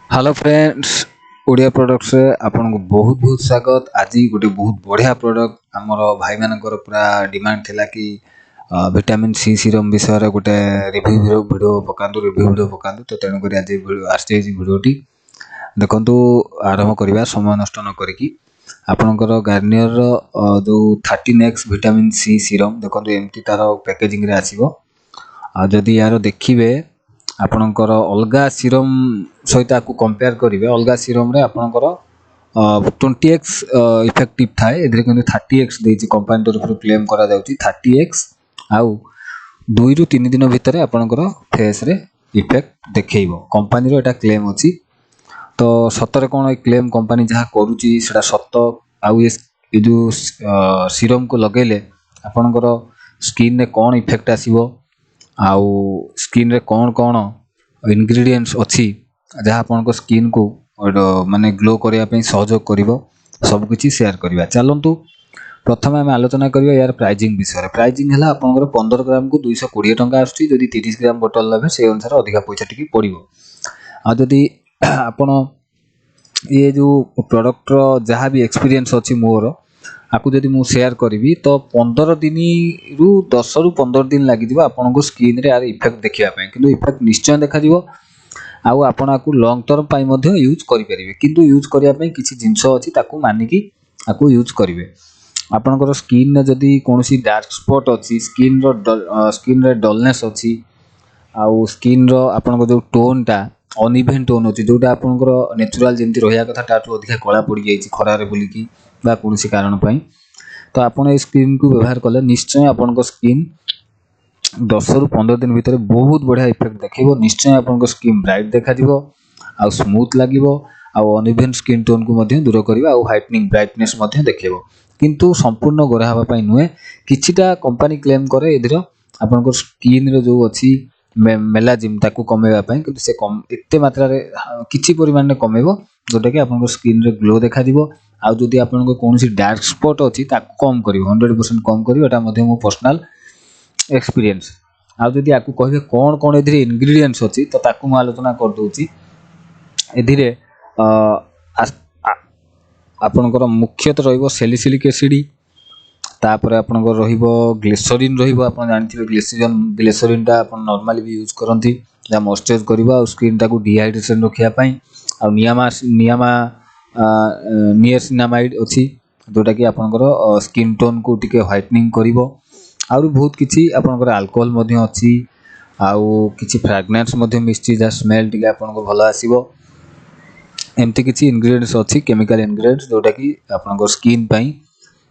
Hello friends, Odia products रे आपन को बहुत बहुत स्वागत। आज गोटे बहुत बढ़िया प्रोडक्ट आमर भाई मानकर पूरा डिमांड थिला कि विटामिन सी सीरम विषय रे गोटे रिव्यू वीडियो पकांतु तो तेणु करी आज आस्ते वीडियोटी देखंतु आरंभ करबा समय नष्ट न करिकी आपनकर गार्नियर जो 13x विटामिन सी सीरम देखंतु एमती तार पैकेजिंग रे आसीबो। आ जदि यार देखिबे आपणकर अलगा सीरम सहित आपको कंपेयर करेंगे अलगा सीरम रे आपणकर 20x इफेक्टिव थाए एधरे किंतु 30x देछि कंपनी तरफ क्लेम करा जाउछि 30x आउ 2 रु 3 दिन भितर आपणकर फेस रे इफेक्ट देखैबो कंपनी रो एटा क्लेम अछि। तो सतरे कोन क्लेम कंपनी जहा करूछि सेटा सत आउ ए जो सीरम को लगेले आपणकर स्किन रे कोन इफेक्ट आसीबो आउ स्किन रे कोन कोन इंग्रेडिएंट्स अच्छी जहाँ आपन स्किन को माने ग्लो करने सहयोग करिवो सब किछि शेयर करिवा। चलंतु प्रथम आम आलोचना करिवा यार प्राइसिंग विषय। प्राइसिंग है आपन 15 ग्राम को 220 टंका आछि जदि 30 ग्राम बोतल लेबे से अनुसार अधिका पैसा टिके पड़िवो। आ जदि आपन ये जो प्रोडक्ट रो जहाँ भी एक्सपीरियंस अछि मोर आपको जदि मु शेयर करी तो 15 दिन रु 10 रु 15 दिन लगी आपन को स्किन रे यार इफेक्ट देखिया पय किंतु इफेक्ट निश्चय देखा दिबो आउ आपन आकु लॉन्ग टर्म पय मध्ये यूज करि परिबे किंतु यूज करिया पय किछि जिंस अछि ताकू मानिकी आकु यूज करिवे। आपनकर स्किन रे जदि कोनोसी डार्क स्पॉट अछि स्किन रे डलनेस अछि आउ स्किन रो आपन जो टोन टा अनइवन टोन अछि जोटा आपनकर नेचुरल जेंति रहिया कथा ताटू अधिका कळा पड़ी जाईछि खरा रे बुलिकी बा कोनोसी कारण पय तो आपन ए स्किन को व्यवहार कले निश्चय आपन को स्किन 10 रु 15 दिन भीतर बहुत बढ़िया इफेक्ट देखिबो। निश्चय आपन को स्किन ब्राइट देखा दिबो आ स्मूथ लागिबो आ अनइवन स्किन टोन को मध्ये दूर करबा आ हाइटनिंग ब्राइटनेस मध्ये देखिबो किंतु संपूर्ण गोरा हवा पय नुहे किछिटा कंपनी क्लेम करे एदिरो आपन को स्किन रे जो अछि मेलाजिम ताकू कमेबा पय किंतु से कम एते मात्रा रे किछि परिमाण रे कमेबो जोटा कि आपन को स्किन रे ग्लो देखा दिबो आ जदि आपन को कोनोसी डार्क स्पॉट अछि ता कम करिवो 100% कम करिवो एटा मध्ये मो पर्सनल एक्सपीरियंस। आ जदि आपको कहबे कोन कोन एथिरे इंग्रेडिएंट्स अछि तो ताकू म आलोचना कर दोछि। एथिरे आपनकर मुख्यतः रहइबो सैलिसिलिक एसिड तापर आपनकर रहइबो ग्लिसरीन रहइबो आपन जानथिबे ग्लिसरीन ता आपन नॉर्मली भी यूज करंती या मॉइस्चराइज करबा और स्किन ताकू डिहाइड्रेशन रखिया पई आ नियासिनामाइड अछि जोटा कि आपनकर स्किन टोन को टिके व्हाइटनिंग करिवो आउ बहुत किछि आपनकर अल्कोहल मध्ये अछि आउ किछि फ्रेग्रेंस मध्ये मिस्ची जा स्मेल टिके आपनको भलो आसीबो एमती किछि इंग्रेडिएंट्स अछि केमिकल इंग्रेडिएंट्स जोटा कि आपनकर स्किन पई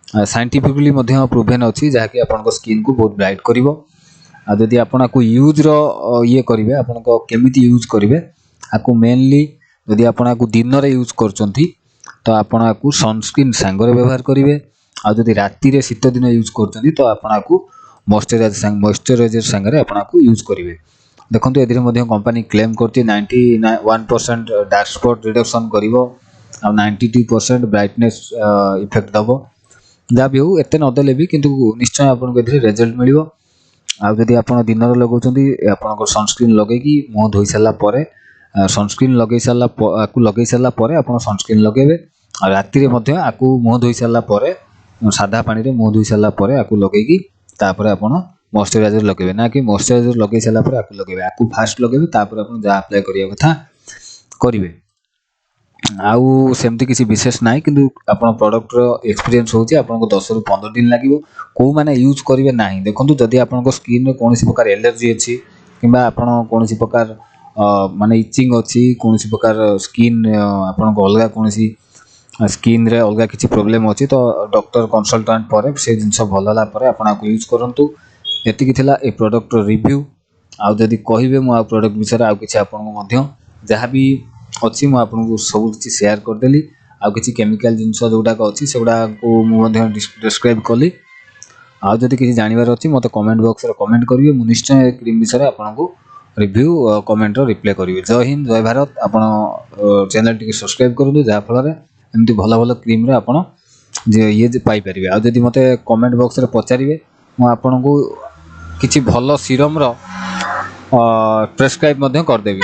साइंटिफिकली मध्ये प्रूवन अछि जहा कि आपनको स्किन को बहुत ब्राइट करिवो। आ जदि आपन को यूज रो ये करिवे आपनको केमिति यूज करिवे आकु मेनली जदि आपन को दिन रे यूज करचंती तो आपन आकु सनस्क्रीन संगरे व्यवहार करिवे आ जदि राती रे शीत दिन यूज करचंती तो आपन आकु मॉइस्चराइजर संगरे आपन आकु यूज करिवे। देखंतु एदिरे मध्ये कंपनी क्लेम करती 91% डार्क स्पॉट रिडक्शन करिवो आ 92% ब्राइटनेस इफेक्ट दबो जा भी हो एते न देले भी किंतु निश्चय आपन को एदिरे रिजल्ट मिलिवो। आ जदि आपन दिन रे लगौचंती आपन को सनस्क्रीन लगेकी मुंह धोई साला परे सनस्क्रीन लगै साला परे आपन सनस्क्रीन लगेबे आ राती रे मध्ये आकु मुंह धोई साला परे सादा पानी रे मुंह धोई साला परे आकु लगेकी तापर आपन मॉइस्चराइजर लगेबे ना कि मॉइस्चराइजर लगै साला परे आकु लगेबे आकु फास्ट लगेबे तापर आपन जा अप्लाई करिया कथा करिवे। आउ सेमति किछि विशेष नाही किंतु आपन प्रोडक्ट रो एक्सपीरियंस होछि आपन को 10 रु 15 दिन लागिवो को माने यूज करिवे नाही। देखंतु जदि आपन को स्किन रे कोनोसी प्रकार एलर्जी अछि किबा आपन कोनोसी प्रकार माने इचिंग अछि कोनोसी प्रकार स्किन आपन को अलगा कोनोसी स्किन रे अलगा किछि प्रॉब्लम अछि तो डॉक्टर कंसल्टेंट परे से जिंस भलला परे आपन को यूज करंतु। एति कि थिला ए प्रोडक्ट रो रिव्यू आ जदि कहिबे मु आ प्रोडक्ट विषय आ किछि आपन को मध्य जहा भी अछि मु आपन को सब किछि शेयर कर देली आ किछि केमिकल जिंस जोटा को अछि सेउडा को मु मध्य डिस्क्राइब कली आ जदि किछि जानिबार अछि मते कमेंट बॉक्स रे कमेंट करिवे मु निश्चय क्रीम विषय आपन को रिव्यू कमेंट रो रिप्लाई करिवे। जय हिंद जय भारत आपन चैनल टिके सब्सक्राइब करदु जा फल रे एमती भलो भलो क्रीम रे आपन जे ये जे पाई परिवे। आ जदि मते कमेंट बॉक्स रे पचारिवे मु आपन को किछि भलो सीरम रो प्रेस्क्राइब मध्ये कर देबी।